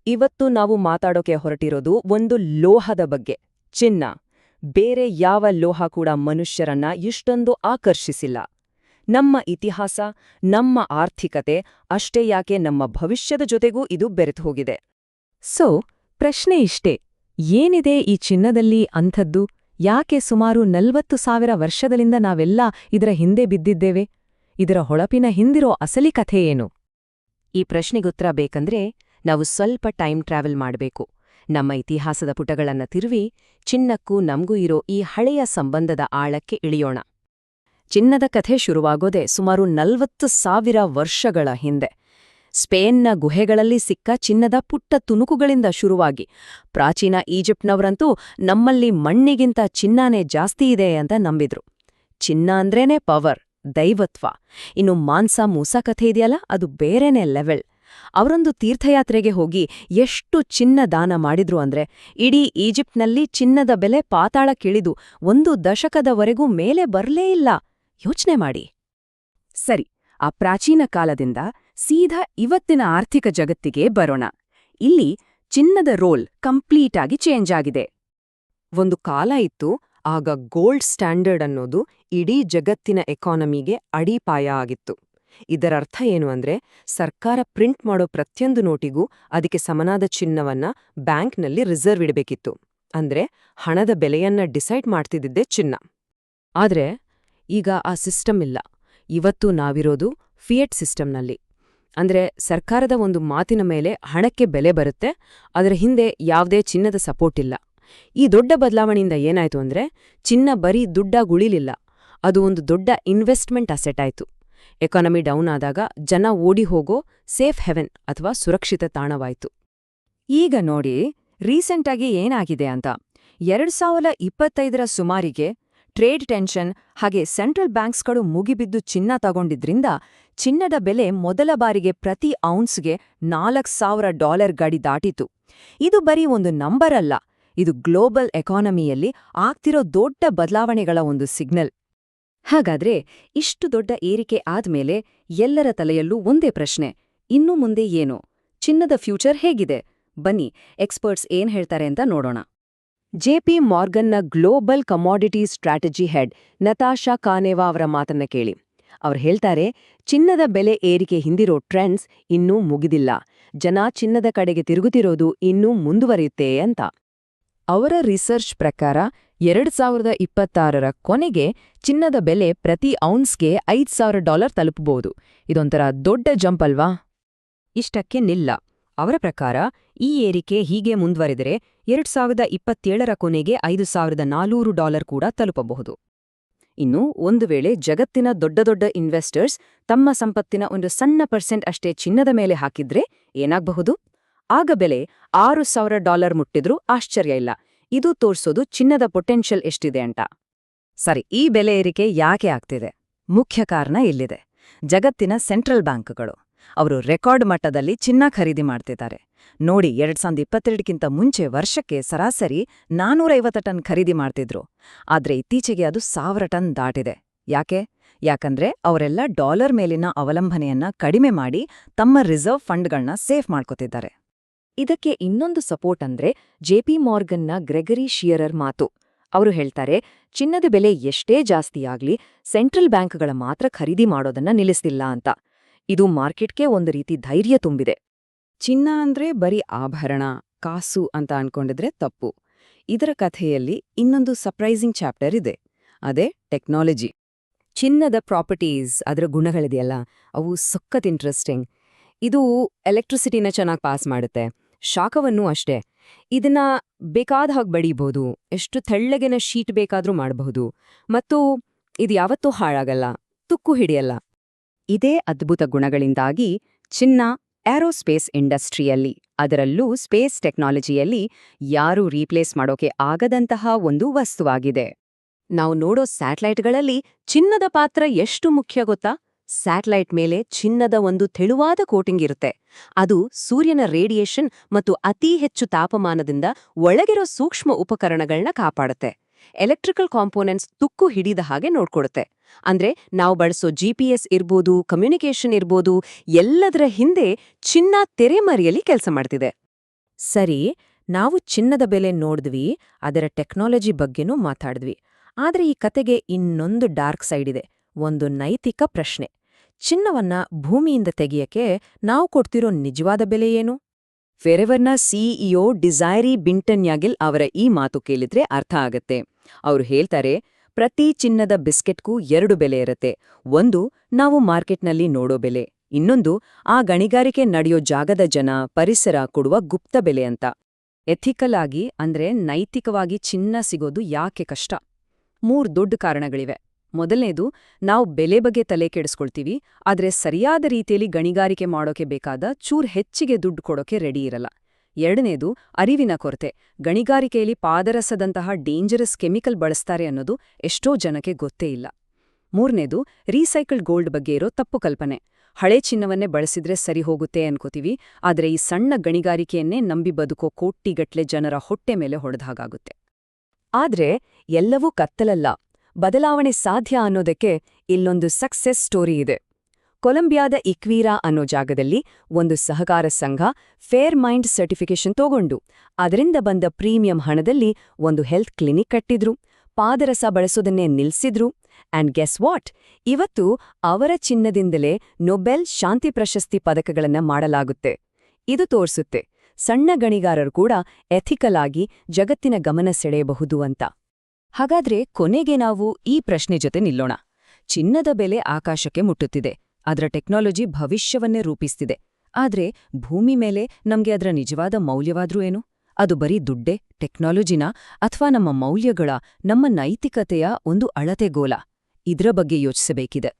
ಇವತ್ತು ನಾವು ಮಾತಾಡೋಕೆ ಹೊರಟಿರೋದು ಒಂದು ಲೋಹದ ಬಗ್ಗೆ, ಚಿನ್ನ. ಬೇರೆ ಯಾವ ಲೋಹ ಕೂಡ ಮನುಷ್ಯರನ್ನ ಇಷ್ಟೊಂದು ಆಕರ್ಷಿಸಿಲ್ಲ. ನಮ್ಮ ಇತಿಹಾಸ, ನಮ್ಮ ಆರ್ಥಿಕತೆ, ಅಷ್ಟೇ ಯಾಕೆ ನಮ್ಮ ಭವಿಷ್ಯದ ಜೊತೆಗೂ ಇದು ಬೆರೆತು ಹೋಗಿದೆ. ಪ್ರಶ್ನೆ ಇಷ್ಟೇ, ಏನಿದೆ ಈ ಚಿನ್ನದಲ್ಲಿ ಅಂಥದ್ದು? ಯಾಕೆ ಸುಮಾರು 40,000 ವರ್ಷಗಳಿಂದ ನಾವೆಲ್ಲ ಇದರ ಹಿಂದೆ ಬಿದ್ದಿದ್ದೇವೆ? ಇದರ ಹೊಳಪಿನ ಹಿಂದಿರೋ ಅಸಲಿ ಕಥೆ ಏನು? ಈ ಪ್ರಶ್ನೆಗುತ್ತರ ಬೇಕಂದ್ರೆ ನಾವು ಸ್ವಲ್ಪ ಟೈಮ್ ಟ್ರಾವೆಲ್ ಮಾಡಬೇಕು. ನಮ್ಮ ಇತಿಹಾಸದ ಪುಟಗಳನ್ನ ತಿರುವಿ ಚಿನ್ನಕ್ಕೂ ನಮ್ಗೂ ಇರೋ ಈ ಹಳೆಯ ಸಂಬಂಧದ ಆಳಕ್ಕೆ ಇಳಿಯೋಣ. ಚಿನ್ನದ ಕಥೆ ಶುರುವಾಗೋದೆ ಸುಮಾರು 40,000 ವರ್ಷಗಳ ಹಿಂದೆ. ಸ್ಪೇನ್ನ ಗುಹೆಗಳಲ್ಲಿ ಸಿಕ್ಕ ಚಿನ್ನದ ಪುಟ್ಟ ತುಣುಕುಗಳಿಂದ ಶುರುವಾಗಿ ಪ್ರಾಚೀನ ಈಜಿಪ್ಟ್ನವರಂತೂ ನಮ್ಮಲ್ಲಿ ಮಣ್ಣಿಗಿಂತ ಚಿನ್ನನೇ ಜಾಸ್ತಿ ಇದೆ ಅಂತ ನಂಬಿದ್ರು. ಚಿನ್ನ ಅಂದ್ರೇನೆ ಪವರ್, ದೈವತ್ವ. ಇನ್ನು ಮಾನ್ಸ ಮೂಸ ಕಥೆ ಇದೆಯಲ್ಲ, ಅದು ಬೇರೆನೇ ಲೆವೆಲ್. ಅವರೊಂದು ತೀರ್ಥಯಾತ್ರೆಗೆ ಹೋಗಿ ಎಷ್ಟು ಚಿನ್ನ ದಾನ ಮಾಡಿದ್ರು ಅಂದ್ರೆ ಇಡೀ ಈಜಿಪ್ಟ್ನಲ್ಲಿ ಚಿನ್ನದ ಬೆಲೆ ಪಾತಾಳಕ್ಕಿಳಿದು 1 ದಶಕದವರೆಗೂ ಮೇಲೆ ಬರ್ಲೇ ಇಲ್ಲ. ಯೋಚ್ನೆ ಮಾಡಿ. ಸರಿ, ಆ ಪ್ರಾಚೀನ ಕಾಲದಿಂದ ಸೀದಾ ಇವತ್ತಿನ ಆರ್ಥಿಕ ಜಗತ್ತಿಗೆ ಬರೋಣ. ಇಲ್ಲಿ ಚಿನ್ನದ ರೋಲ್ ಕಂಪ್ಲೀಟ್ ಆಗಿ ಚೇಂಜ್ ಆಗಿದೆ. ಒಂದು ಕಾಲ ಇತ್ತು, ಆಗ ಗೋಲ್ಡ್ ಸ್ಟ್ಯಾಂಡರ್ಡ್ ಅನ್ನೋದು ಇಡೀ ಜಗತ್ತಿನ ಎಕಾನಮಿಗೆ ಅಡಿಪಾಯ ಆಗಿತ್ತು. ಇದರರ್ಥ ಏನು ಅಂದ್ರೆ ಸರ್ಕಾರ ಪ್ರಿಂಟ್ ಮಾಡೋ ಪ್ರತಿಯೊಂದು ನೋಟಿಗೂ ಅದಕ್ಕೆ ಸಮನಾದ ಚಿನ್ನವನ್ನ ಬ್ಯಾಂಕ್ನಲ್ಲಿ ರಿಸರ್ವ್ ಇಡಬೇಕಿತ್ತು. ಅಂದ್ರೆ ಹಣದ ಬೆಲೆಯನ್ನ ಡಿಸೈಡ್ ಮಾಡ್ತಿದ್ದಿದ್ದೇ ಚಿನ್ನ. ಆದ್ರೆ ಈಗ ಆ ಸಿಸ್ಟಮ್ ಇಲ್ಲ. ಇವತ್ತು ನಾವಿರೋದು ಫಿಯೆಟ್ ಸಿಸ್ಟಮ್ನಲ್ಲಿ. ಅಂದ್ರೆ ಸರ್ಕಾರದ ಒಂದು ಮಾತಿನ ಮೇಲೆ ಹಣಕ್ಕೆ ಬೆಲೆ ಬರುತ್ತೆ, ಅದರ ಹಿಂದೆ ಯಾವುದೇ ಚಿನ್ನದ ಸಪೋರ್ಟ್ ಇಲ್ಲ. ಈ ದೊಡ್ಡ ಬದಲಾವಣೆಯಿಂದ ಏನಾಯ್ತು ಅಂದ್ರೆ ಚಿನ್ನ ಬರೀ ದುಡ್ಡಾಗುಳಿಲಿಲ್ಲ, ಅದು ಒಂದು ದೊಡ್ಡ ಇನ್ವೆಸ್ಟ್ಮೆಂಟ್ ಅಸೆಟ್ ಆಯ್ತು. ಎಕಾನಮಿ ಡೌನ್ ಆದಾಗ ಜನ ಓಡಿ ಹೋಗೋ ಸೇಫ್ ಹೆವೆನ್ ಅಥವಾ ಸುರಕ್ಷಿತ ತಾಣವಾಯ್ತು. ಈಗ ನೋಡಿ ರೀಸೆಂಟಾಗಿ ಏನಾಗಿದೆ ಅಂತ. 2025ರ ಸುಮಾರಿಗೆ ಟ್ರೇಡ್ ಟೆನ್ಷನ್ ಹಾಗೆ ಸೆಂಟ್ರಲ್ ಬ್ಯಾಂಕ್ಸ್ಗಳು ಮುಗಿಬಿದ್ದು ಚಿನ್ನ ತಗೊಂಡಿದ್ರಿಂದ ಚಿನ್ನದ ಬೆಲೆ ಮೊದಲ ಬಾರಿಗೆ ಪ್ರತಿ ಔನ್ಸ್ಗೆ $4,000 ಗಡಿ ದಾಟಿತು. ಇದು ಬರೀ ಒಂದು ನಂಬರ್ ಅಲ್ಲ, ಇದು ಗ್ಲೋಬಲ್ ಎಕಾನಮಿಯಲ್ಲಿ ಆಗ್ತಿರೋ ದೊಡ್ಡ ಬದಲಾವಣೆಗಳ ಒಂದು ಸಿಗ್ನಲ್. ಹಾಗಾದ್ರೆ ಇಷ್ಟು ದೊಡ್ಡ ಏರಿಕೆ ಆದ್ಮೇಲೆ ಎಲ್ಲರ ತಲೆಯಲ್ಲೂ ಒಂದೇ ಪ್ರಶ್ನೆ, ಇನ್ನು ಮುಂದೆ ಏನು? ಚಿನ್ನದ ಫ್ಯೂಚರ್ ಹೇಗಿದೆ? ಬನ್ನಿ ಎಕ್ಸ್ಪರ್ಟ್ಸ್ ಏನ್ ಹೇಳ್ತಾರೆ ಅಂತ ನೋಡೋಣ. JP ಮಾರ್ಗನ್ನ global commodities strategy head Natasha Kaneva ಅವರ ಮಾತನ್ನ ಕೇಳಿ. ಅವ್ರು ಹೇಳ್ತಾರೆ, ಚಿನ್ನದ ಬೆಲೆ ಏರಿಕೆ ಹಿಂದಿರೋ ಟ್ರೆಂಡ್ಸ್ ಇನ್ನೂ ಮುಗಿದಿಲ್ಲ, ಜನ ಚಿನ್ನದ ಕಡೆಗೆ ತಿರುಗುತ್ತಿರೋದು ಇನ್ನೂ ಮುಂದುವರಿಯುತ್ತೆ ಅಂತ. ಅವರ ರಿಸರ್ಚ್ ಪ್ರಕಾರ 2026ರ ಕೊನೆಗೆ ಚಿನ್ನದ ಬೆಲೆ ಪ್ರತಿ ಔನ್ಸ್ಗೆ $5,000 ತಲುಪಬಹುದು. ಇದೊಂಥರ ದೊಡ್ಡ ಜಂಪ್ ಅಲ್ವಾ? ಇಷ್ಟಕ್ಕೆ ನಿಲ್ಲ. ಅವರ ಪ್ರಕಾರ ಈ ಏರಿಕೆ ಹೀಗೆ ಮುಂದುವರೆದರೆ 2027ರ ಕೊನೆಗೆ $5,400 ಕೂಡ ತಲುಪಬಹುದು. ಇನ್ನು ಒಂದು ವೇಳೆ ಜಗತ್ತಿನ ದೊಡ್ಡ ದೊಡ್ಡ ಇನ್ವೆಸ್ಟರ್ಸ್ ತಮ್ಮ ಸಂಪತ್ತಿನ ಒಂದು ಸಣ್ಣ % ಅಷ್ಟೇ ಚಿನ್ನದ ಮೇಲೆ ಹಾಕಿದ್ರೆ ಏನಾಗಬಹುದು? ಆಗ ಬೆಲೆ $6,000 ಮುಟ್ಟಿದ್ರೂ ಆಶ್ಚರ್ಯ ಇಲ್ಲ. ಇದು ತೋರ್ಸೋದು ಚಿನ್ನದ ಪೊಟೆನ್ಷಿಯಲ್ ಎಷ್ಟಿದೆ ಅಂತ. ಸರಿ, ಈ ಬೆಲೆ ಏರಿಕೆ ಯಾಕೆ ಆಗ್ತಿದೆ? ಮುಖ್ಯ ಕಾರಣ ಇಲ್ಲಿದೆ. ಜಗತ್ತಿನ ಸೆಂಟ್ರಲ್ ಬ್ಯಾಂಕ್ಗಳು ಅವರು ರೆಕಾರ್ಡ್ ಮಟ್ಟದಲ್ಲಿ ಚಿನ್ನ ಖರೀದಿ ಮಾಡ್ತಿದ್ದಾರೆ. ನೋಡಿ, 2022ಕ್ಕಿಂತ ಮುಂಚೆ ವರ್ಷಕ್ಕೆ ಸರಾಸರಿ 450 ಟನ್ ಖರೀದಿ ಮಾಡ್ತಿದ್ರು. ಆದ್ರೆ ಇತ್ತೀಚೆಗೆ ಅದು 1,000 ಟನ್ ದಾಟಿದೆ. ಯಾಕಂದ್ರೆ ಅವರೆಲ್ಲ ಡಾಲರ್ ಮೇಲಿನ ಅವಲಂಬನೆಯನ್ನ ಕಡಿಮೆ ಮಾಡಿ ತಮ್ಮ ರಿಸರ್ವ್ ಫಂಡ್ಗಳನ್ನ ಸೇಫ್ ಮಾಡ್ಕೋತಿದ್ದಾರೆ. ಇದಕ್ಕೆ ಇನ್ನೊಂದು ಸಪೋರ್ಟ್ ಅಂದ್ರೆ JP ಮಾರ್ಗನ್ನ ಗ್ರೆಗರಿ ಶಿಯರರ್ ಮಾತು. ಅವರು ಹೇಳ್ತಾರೆ, ಚಿನ್ನದ ಬೆಲೆ ಎಷ್ಟೇ ಜಾಸ್ತಿಯಾಗ್ಲಿ ಸೆಂಟ್ರಲ್ ಬ್ಯಾಂಕ್ಗಳ ಮಾತ್ರ ಖರೀದಿ ಮಾಡೋದನ್ನ ನಿಲ್ಲಿಸ್ತಿಲ್ಲ ಅಂತ. ಇದು ಮಾರ್ಕೆಟ್ಗೆ ಒಂದು ರೀತಿ ಧೈರ್ಯ ತುಂಬಿದೆ. ಚಿನ್ನ ಅಂದ್ರೆ ಬರೀ ಆಭರಣ, ಕಾಸು ಅಂತ ಅನ್ಕೊಂಡಿದ್ರೆ ತಪ್ಪು. ಇದರ ಕಥೆಯಲ್ಲಿ ಇನ್ನೊಂದು ಸರ್ಪ್ರೈಸಿಂಗ್ ಚಾಪ್ಟರ್ ಇದೆ, ಅದೇ ಟೆಕ್ನಾಲಜಿ. ಚಿನ್ನದ ಪ್ರಾಪರ್ಟೀಸ್, ಅದರ ಗುಣಗಳಿದೆಯಲ್ಲ, ಅವು ಸಖತ್ ಇಂಟ್ರೆಸ್ಟಿಂಗ್. ಇದು ಎಲೆಕ್ಟ್ರಿಸಿಟಿನ ಚೆನ್ನಾಗಿ ಪಾಸ್ ಮಾಡುತ್ತೆ, ಶಾಖವನ್ನೂ ಅಷ್ಟೇ. ಇದನ್ನ ಬೇಕಾದ ಹಾಗೆ ಬಡಿಬಹುದು, ಎಷ್ಟು ತೆಳ್ಳಗಿನ ಶೀಟ್ ಬೇಕಾದ್ರೂ ಮಾಡಬಹುದು, ಮತ್ತು ಇದು ಯಾವತ್ತೂ ಹಾಳಾಗಲ್ಲ, ತುಕ್ಕು ಹಿಡಿಯಲ್ಲ. ಇದೇ ಅದ್ಭುತ ಗುಣಗಳಿಂದಾಗಿ ಚಿನ್ನ ಏರೋಸ್ಪೇಸ್ ಇಂಡಸ್ಟ್ರಿಯಲ್ಲಿ, ಅದರಲ್ಲೂ ಸ್ಪೇಸ್ ಟೆಕ್ನಾಲಜಿಯಲ್ಲಿ ಯಾರೂ ರೀಪ್ಲೇಸ್ ಮಾಡೋಕೆ ಆಗದಂತಹ ಒಂದು ವಸ್ತುವಾಗಿದೆ. ನಾವು ನೋಡೋ ಸ್ಯಾಟಲೈಟ್ಗಳಲ್ಲಿ ಚಿನ್ನದ ಪಾತ್ರ ಎಷ್ಟು ಮುಖ್ಯ ಗೊತ್ತಾ? ಸ್ಯಾಟಲೈಟ್ ಮೇಲೆ ಚಿನ್ನದ ಒಂದು ತೆಳುವಾದ ಕೋಟಿಂಗ್ ಇರುತ್ತೆ. ಅದು ಸೂರ್ಯನ ರೇಡಿಯೇಷನ್ ಮತ್ತು ಅತೀ ಹೆಚ್ಚು ತಾಪಮಾನದಿಂದ ಒಳಗಿರೋ ಸೂಕ್ಷ್ಮ ಉಪಕರಣಗಳನ್ನ ಕಾಪಾಡುತ್ತೆ. ಎಲೆಕ್ಟ್ರಿಕಲ್ ಕಾಂಪೋನೆಂಟ್ಸ್ ತುಕ್ಕು ಹಿಡಿದ ಹಾಗೆ ನೋಡ್ಕೊಡುತ್ತೆ. ಅಂದ್ರೆ ನಾವು ಬಳಸೋ GPS ಇರ್ಬೋದು, ಕಮ್ಯುನಿಕೇಷನ್ ಇರ್ಬೋದು, ಎಲ್ಲದರ ಹಿಂದೆ ಚಿನ್ನ ತೆರೆಮರೆಯಲ್ಲಿ ಕೆಲಸ ಮಾಡ್ತಿದೆ. ಸರಿ, ನಾವು ಚಿನ್ನದ ಬೆಲೆ ನೋಡಿದ್ವಿ, ಅದರ ಟೆಕ್ನಾಲಜಿ ಬಗ್ಗೆನೂ ಮಾತಾಡಿದ್ವಿ. ಆದ್ರೆ ಈ ಕತೆಗೆ ಇನ್ನೊಂದು ಡಾರ್ಕ್ ಸೈಡ್ ಇದೆ, ಒಂದು ನೈತಿಕ ಪ್ರಶ್ನೆ. ಚಿನ್ನವನ್ನ ಭೂಮಿಯಿಂದ ತೆಗೆಯಕ್ಕೆ ನಾವು ಕೊಡ್ತಿರೋ ನಿಜವಾದ ಬೆಲೆ ಏನು? ಫೆರೆವರ್ನ ಸಿಇಒ ಡಿಸೈರಿ ಬಿಂಟನ್ಯಾಗಿಲ್ ಅವರ ಈ ಮಾತು ಕೇಳಿದ್ರೆ ಅರ್ಥ ಆಗತ್ತೆ. ಅವ್ರು ಹೇಳ್ತಾರೆ, ಪ್ರತಿ ಚಿನ್ನದ ಬಿಸ್ಕೆಟ್ಗೂ 2 ಬೆಲೆ ಇರತ್ತೆ. ಒಂದು ನಾವು ಮಾರ್ಕೆಟ್ನಲ್ಲಿ ನೋಡೋ ಬೆಲೆ, ಇನ್ನೊಂದು ಆ ಗಣಿಗಾರಿಕೆ ನಡೆಯೋ ಜಾಗದ ಜನ, ಪರಿಸರ ಕೊಡುವ ಗುಪ್ತ ಬೆಲೆ ಅಂತ. ಎಥಿಕಲ್ ಆಗಿ ಅಂದ್ರೆ ನೈತಿಕವಾಗಿ ಚಿನ್ನ ಸಿಗೋದು ಯಾಕೆ ಕಷ್ಟ? 3 ದೊಡ್ಡ ಕಾರಣಗಳಿವೆ. ಮೊದಲನೇದು, ನಾವು ಬೆಲೆ ಬಗ್ಗೆ ತಲೆ ಕೆಡಿಸ್ಕೊಳ್ತೀವಿ, ಆದ್ರೆ ಸರಿಯಾದ ರೀತಿಯಲ್ಲಿ ಗಣಿಗಾರಿಕೆ ಮಾಡೋಕೆ ಬೇಕಾದ ಚೂರ್ ಹೆಚ್ಚಿಗೆ ದುಡ್ಡು ಕೊಡೋಕೆ ರೆಡಿ ಇರಲ್ಲ. ಎರಡನೇದು, ಅರಿವಿನ ಕೊರತೆ. ಗಣಿಗಾರಿಕೆಯಲ್ಲಿ ಪಾದರಸದಂತಹ ಡೇಂಜರಸ್ ಕೆಮಿಕಲ್ ಬಳಸ್ತಾರೆ ಅನ್ನೋದು ಎಷ್ಟೋ ಜನಕ್ಕೆ ಗೊತ್ತೇ ಇಲ್ಲ. ಮೂರನೇದು, ರೀಸೈಕಲ್ಡ್ ಗೋಲ್ಡ್ ಬಗ್ಗೆ ಇರೋ ತಪ್ಪು ಕಲ್ಪನೆ. ಹಳೆ ಚಿನ್ನವನ್ನೇ ಬಳಸಿದ್ರೆ ಸರಿ ಹೋಗುತ್ತೆ ಅನ್ಕೋತೀವಿ, ಆದ್ರೆ ಈ ಸಣ್ಣ ಗಣಿಗಾರಿಕೆಯನ್ನೇ ನಂಬಿ ಬದುಕೋ ಕೋಟಿಗಟ್ಲೆ ಜನರ ಹೊಟ್ಟೆ ಮೇಲೆ ಹೊಡೆದಾಗುತ್ತೆ. ಆದ್ರೆ ಎಲ್ಲವೂ ಕತ್ತಲಲ್ಲ, ಬದಲಾವಣೆ ಸಾಧ್ಯ ಅನ್ನೋದಕ್ಕೆ ಇಲ್ಲೊಂದು ಸಕ್ಸೆಸ್ ಸ್ಟೋರಿ ಇದೆ. ಕೊಲಂಬಿಯಾದ ಇಕ್ವೀರಾ ಅನ್ನೋ ಜಾಗದಲ್ಲಿ ಒಂದು ಸಹಕಾರ ಸಂಘ ಫೇರ್ ಮೈಂಡ್ ಸರ್ಟಿಫಿಕೇಶನ್ ತಗೊಂಡು ಅದರಿಂದ ಬಂದ ಪ್ರೀಮಿಯಂ ಹಣದಲ್ಲಿ ಒಂದು ಹೆಲ್ತ್ ಕ್ಲಿನಿಕ್ ಕಟ್ಟಿದ್ರು, ಪಾದರಸ ಬಳಸೋದನ್ನೇ ನಿಲ್ಸಿದ್ರು. ಆ್ಯಂಡ್ ಗೆಸ್ ವಾಟ್, ಇವತ್ತು ಅವರ ಚಿನ್ನದಿಂದಲೇ ನೊಬೆಲ್ ಶಾಂತಿ ಪ್ರಶಸ್ತಿ ಪದಕಗಳನ್ನ ಮಾಡಲಾಗುತ್ತೆ. ಇದು ತೋರ್ಸುತ್ತೆ, ಸಣ್ಣ ಗಣಿಗಾರರು ಕೂಡ ಎಥಿಕಲ್ ಆಗಿ ಜಗತ್ತಿನ ಗಮನ ಸೆಳೆಯಬಹುದು ಅಂತ. ಹಾಗಾದ್ರೆ ಕೊನೆಗೆ ನಾವು ಈ ಪ್ರಶ್ನೆ ಜೊತೆ ನಿಲ್ಲೋಣ. ಚಿನ್ನದ ಬೆಲೆ ಆಕಾಶಕ್ಕೆ ಮುಟ್ಟುತ್ತಿದೆ, ಅದರ ಟೆಕ್ನಾಲಜಿ ಭವಿಷ್ಯವನ್ನೇ ರೂಪಿಸ್ತಿದೆ. ಆದ್ರೆ ಭೂಮಿ ಮೇಲೆ ನಮ್ಗೆ ಅದರ ನಿಜವಾದ ಮೌಲ್ಯವಾದ್ರೂ ಏನು? ಅದು ಬರೀ ದುಡ್ಡೇ, ಟೆಕ್ನಾಲಜಿನ, ಅಥವಾ ನಮ್ಮ ಮೌಲ್ಯಗಳ, ನಮ್ಮ ನೈತಿಕತೆಯ ಒಂದು ಅಳತೆಗೋಲ? ಇದ್ರ ಬಗ್ಗೆ ಯೋಚಿಸಬೇಕಿದೆ.